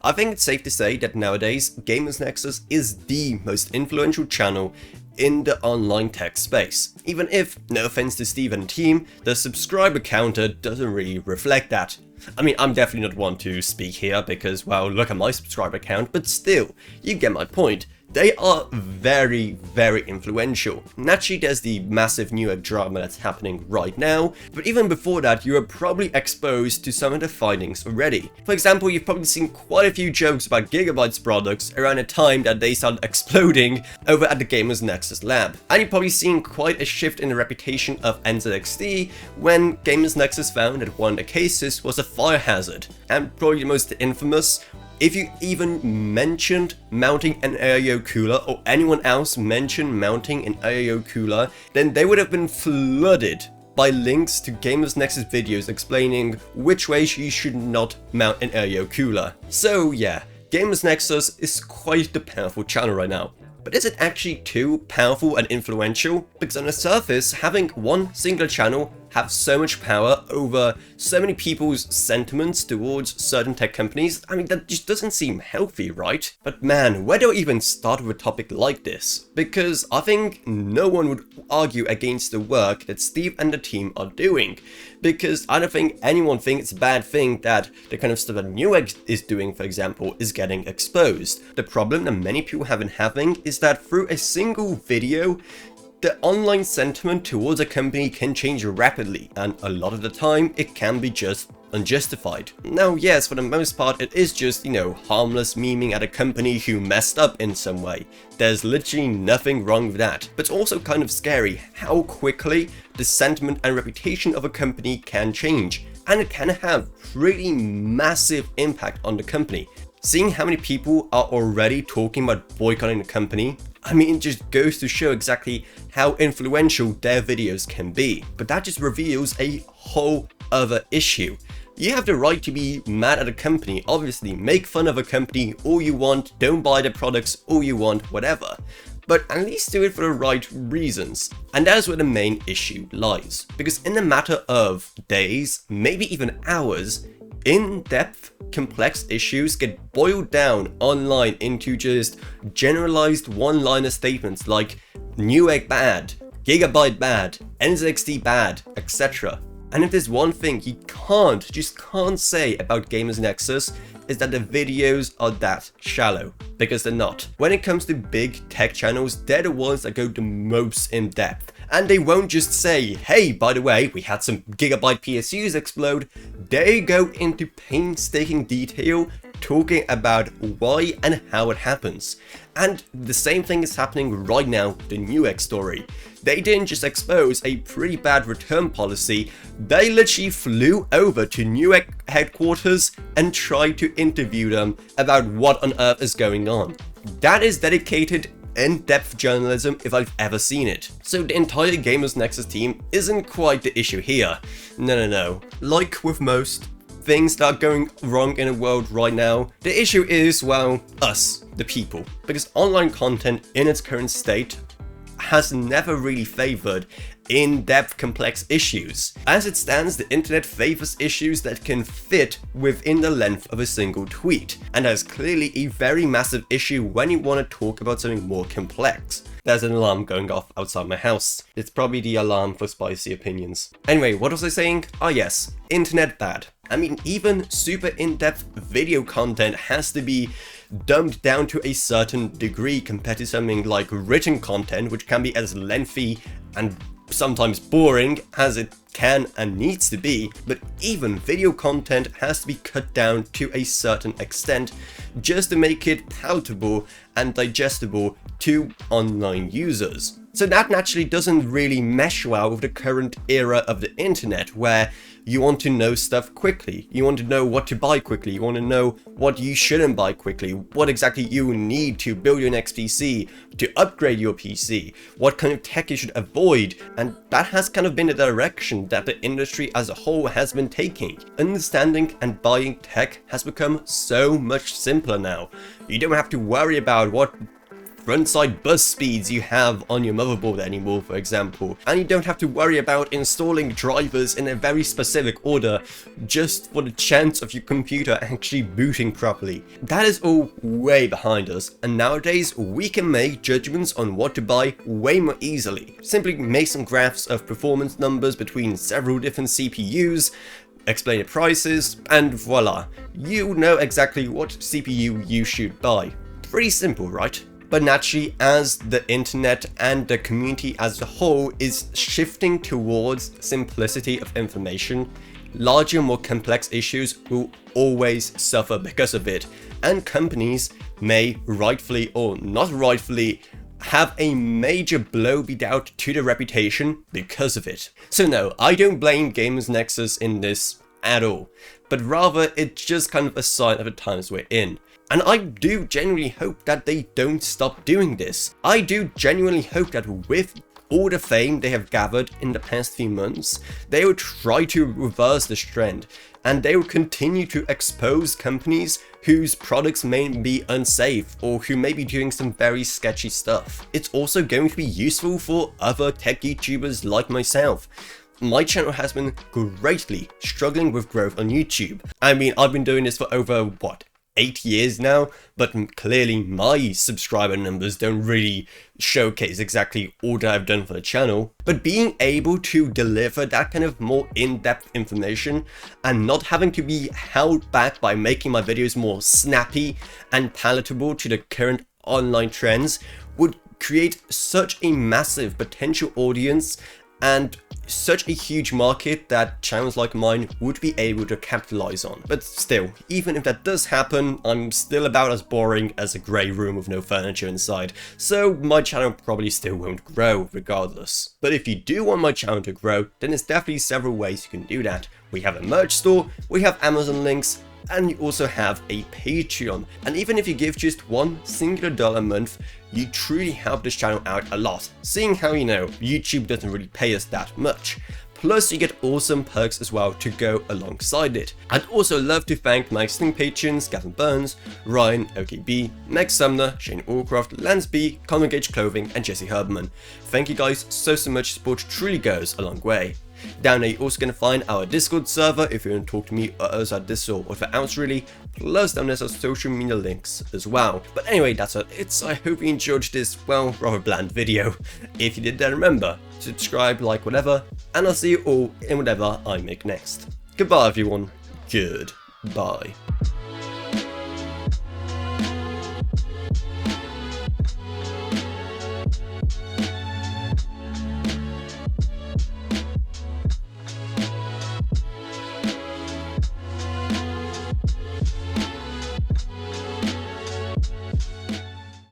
I think it's safe to say that nowadays, Gamers Nexus is the most influential channel in the online tech space. Even if, no offense to Steve and the team, the subscriber counter doesn't really reflect that. I mean, I'm definitely not one to speak here because, well, look at my subscriber count, but still, you get my point. They are very, very influential. Naturally, there's the massive Newegg drama that's happening right now, but even before that, you are probably exposed to some of the findings already. For example, you've probably seen quite a few jokes about Gigabyte's products around the time that they started exploding over at the Gamers Nexus lab. And you've probably seen quite a shift in the reputation of NZXT when Gamers Nexus found that one of the cases was a fire hazard. And probably the most infamous, if you even mentioned mounting an AIO cooler or anyone else mentioned mounting an AIO cooler, then they would have been flooded by links to Gamers Nexus videos explaining which ways you should not mount an AIO cooler. So yeah, Gamers Nexus is quite the powerful channel right now. But is it actually too powerful and influential? Because on the surface, having one single channel have so much power over so many people's sentiments towards certain tech companies, I mean, that just doesn't seem healthy, right? But man, where do I even start with a topic like this? Because I think no one would argue against the work that Steve and the team are doing. Because I don't think anyone thinks it's a bad thing that the kind of stuff that Newegg is doing, for example, is getting exposed. The problem that many people have been having is that through a single video, the online sentiment towards a company can change rapidly, and a lot of the time it can be just unjustified. Now yes, for the most part it is just, harmless memeing at a company who messed up in some way. There's literally nothing wrong with that. But it's also kind of scary how quickly the sentiment and reputation of a company can change, and it can have pretty massive impact on the company. Seeing how many people are already talking about boycotting the company, I mean, it just goes to show exactly how influential their videos can be. But that just reveals a whole other issue. You have the right to be mad at a company, obviously, make fun of a company all you want, don't buy their products all you want, whatever. But at least do it for the right reasons. And that's where the main issue lies. Because in a matter of days, maybe even hours, in-depth, complex issues get boiled down online into just generalized one-liner statements like Newegg bad, Gigabyte bad, NZXT bad, etc. And if there's one thing you just can't say about Gamers Nexus, is that the videos are that shallow, because they're not. When it comes to big tech channels, they're the ones that go the most in depth. And they won't just say, hey, by the way, we had some Gigabyte PSUs explode. They go into painstaking detail talking about why and how it happens. And the same thing is happening right now with the Newegg story. They didn't just expose a pretty bad return policy, they literally flew over to Newegg headquarters and tried to interview them about what on earth is going on. That is dedicated in-depth journalism if I've ever seen it. So the entire Gamers Nexus team isn't quite the issue here. No. Like with most things that are going wrong in the world right now, the issue is, well, us, the people. Because online content in its current state has never really favored in-depth complex issues. As it stands, the internet favors issues that can fit within the length of a single tweet, and that is clearly a very massive issue when you want to talk about something more complex. There's an alarm going off outside my house. It's probably the alarm for spicy opinions. Anyway, what was I saying? Ah yes, internet bad. I mean, even super in-depth video content has to be dumbed down to a certain degree compared to something like written content, which can be as lengthy and sometimes boring as it can and needs to be, but even video content has to be cut down to a certain extent just to make it palatable and digestible to online users. So that naturally doesn't really mesh well with the current era of the internet, where you want to know stuff quickly, you want to know what to buy quickly, you want to know what you shouldn't buy quickly, what exactly you need to build your next PC, to upgrade your PC, what kind of tech you should avoid, and that has kind of been the direction that the industry as a whole has been taking. Understanding and buying tech has become so much simpler now. You don't have to worry about what front-side bus speeds you have on your motherboard anymore, for example, and you don't have to worry about installing drivers in a very specific order just for the chance of your computer actually booting properly. That is all way behind us, and nowadays we can make judgments on what to buy way more easily. Simply make some graphs of performance numbers between several different CPUs, explain the prices, and voila, you know exactly what CPU you should buy. Pretty simple, right? But naturally, as the internet and the community as a whole is shifting towards simplicity of information, larger, more complex issues will always suffer because of it, and companies may rightfully or not rightfully have a major blow be dealt to their reputation because of it. So no, I don't blame Gamers Nexus in this at all, but rather it's just kind of a sign of the times we're in. And I do genuinely hope that they don't stop doing this. I do genuinely hope that with all the fame they have gathered in the past few months, they will try to reverse this trend, and they will continue to expose companies whose products may be unsafe or who may be doing some very sketchy stuff. It's also going to be useful for other tech YouTubers like myself. My channel has been greatly struggling with growth on YouTube. I mean, I've been doing this for over, what, 8 years now, but clearly my subscriber numbers don't really showcase exactly all that I've done for the channel. But being able to deliver that kind of more in-depth information and not having to be held back by making my videos more snappy and palatable to the current online trends would create such a massive potential audience and such a huge market that channels like mine would be able to capitalize on. But still, even if that does happen, I'm still about as boring as a grey room with no furniture inside, so my channel probably still won't grow regardless. But if you do want my channel to grow, then there's definitely several ways you can do that. We have a merch store, we have Amazon links, and you also have a Patreon. And even if you give just $1 singular a month, you truly help this channel out a lot, seeing how, you know, YouTube doesn't really pay us that much. Plus you get awesome perks as well to go alongside it. I'd also love to thank my existing patrons Gavin Burns, Ryan, OKB, Meg Sumner, Shane Allcroft, Lance B, Conor Gage Clothing, and Jesse Herberman. Thank you guys so much, support truly goes a long way. Down there you're also going to find our Discord server if you want to talk to me or us at this or whatever else really, plus down there's our social media links as well. But anyway, that's it. I hope you enjoyed this, well, rather bland video. If you did, then remember, subscribe, like, whatever, and I'll see you all in whatever I make next. Goodbye everyone, goodbye.